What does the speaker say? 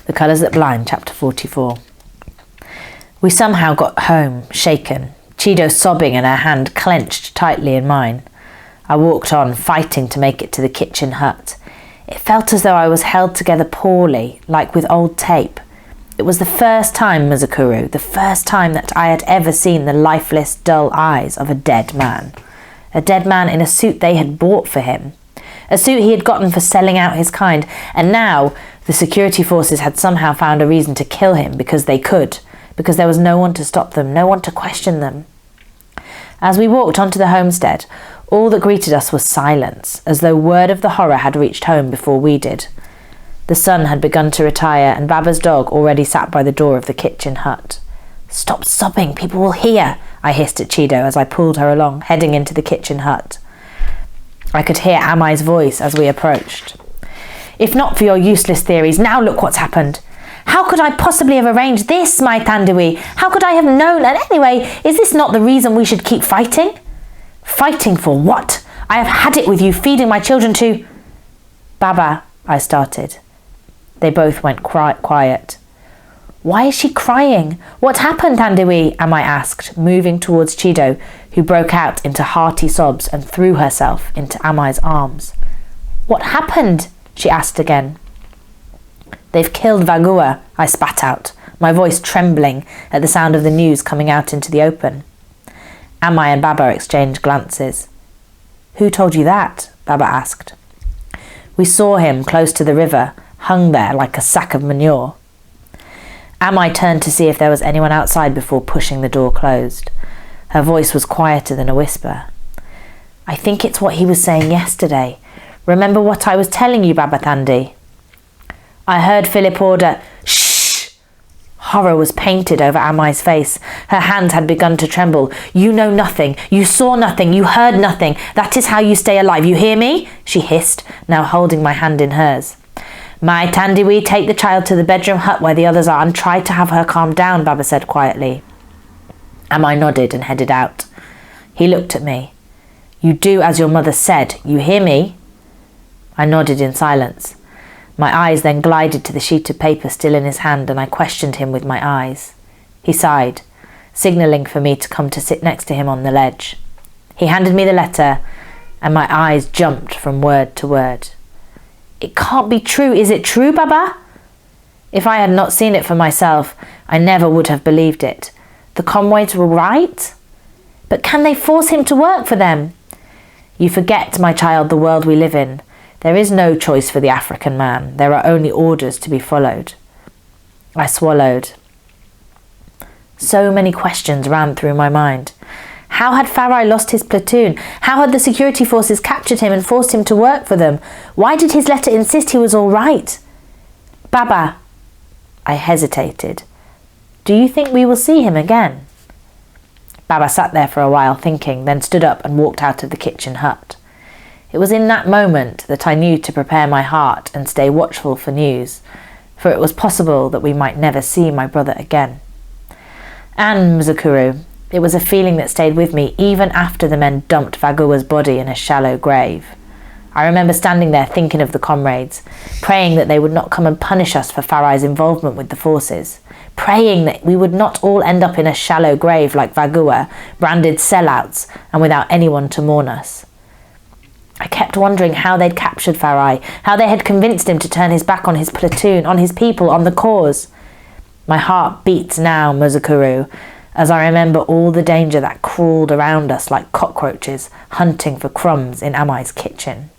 The Colours That Blind, chapter 44. We somehow got home, shaken, Chido sobbing and her hand clenched tightly in mine. I walked on, fighting to make it to the kitchen hut. It felt as though I was held together poorly, like with old tape. It was the first time, Muzukuru, the first time that I had ever seen the lifeless, dull eyes of a dead man. A dead man in a suit they had bought for him. A suit he had gotten for selling out his kind, and now the security forces had somehow found a reason to kill him because they could, because there was no one to stop them, no one to question them. As we walked onto the homestead, all that greeted us was silence, as though word of the horror had reached home before we did. The sun had begun to retire, and Baba's dog already sat by the door of the kitchen hut. "Stop sobbing, people will hear," I hissed at Chido as I pulled her along, heading into the kitchen hut. I could hear Amai's voice as we approached. "If not for your useless theories, now look what's happened. How could I possibly have arranged this, my Tandui? How could I have known? And anyway, is this not the reason we should keep fighting?" "Fighting for what? I have had it with you feeding my children to—" "Baba," I started. They both went quiet. "Why is she crying? What happened, Tandui?" Amai asked, moving towards Chido, who broke out into hearty sobs and threw herself into Amai's arms. "What happened?" she asked again. "They've killed Vagua," I spat out, my voice trembling at the sound of the news coming out into the open. Amai and Baba exchanged glances. "Who told you that?" Baba asked. "We saw him close to the river, hung there like a sack of manure." Amai turned to see if there was anyone outside before pushing the door closed. Her voice was quieter than a whisper. "I think it's what he was saying yesterday. Remember what I was telling you, Baba Thandi?" I heard Philip order, "Shh!" Horror was painted over Amai's face. Her hands had begun to tremble. "You know nothing. You saw nothing. You heard nothing. That is how you stay alive. You hear me?" she hissed, now holding my hand in hers. "My Tandiwi, take the child to the bedroom hut where the others are and try to have her calm down," Baba said quietly. Amai nodded and headed out. He looked at me. "You do as your mother said. You hear me?" I nodded in silence. My eyes then glided to the sheet of paper still in his hand, and I questioned him with my eyes. He sighed, signalling for me to come to sit next to him on the ledge. He handed me the letter, and my eyes jumped from word to word. "It can't be true. Is it true, Baba?" If I had not seen it for myself, I never would have believed it. The comrades were right? But can they force him to work for them? "You forget, my child, the world we live in. There is no choice for the African man. There are only orders to be followed." I swallowed. So many questions ran through my mind. How had Farai lost his platoon? How had the security forces captured him and forced him to work for them? Why did his letter insist he was all right? "Baba," I hesitated. "Do you think we will see him again?" Baba sat there for a while thinking, then stood up and walked out of the kitchen hut. It was in that moment that I knew to prepare my heart and stay watchful for news, for it was possible that we might never see my brother again. And, Muzukuru, it was a feeling that stayed with me even after the men dumped Vagua's body in a shallow grave. I remember standing there thinking of the comrades, praying that they would not come and punish us for Farai's involvement with the forces, praying that we would not all end up in a shallow grave like Vagua, branded sellouts and without anyone to mourn us. I kept wondering how they'd captured Farai, how they had convinced him to turn his back on his platoon, on his people, on the cause. My heart beats now, Muzukuru, as I remember all the danger that crawled around us like cockroaches hunting for crumbs in Amai's kitchen.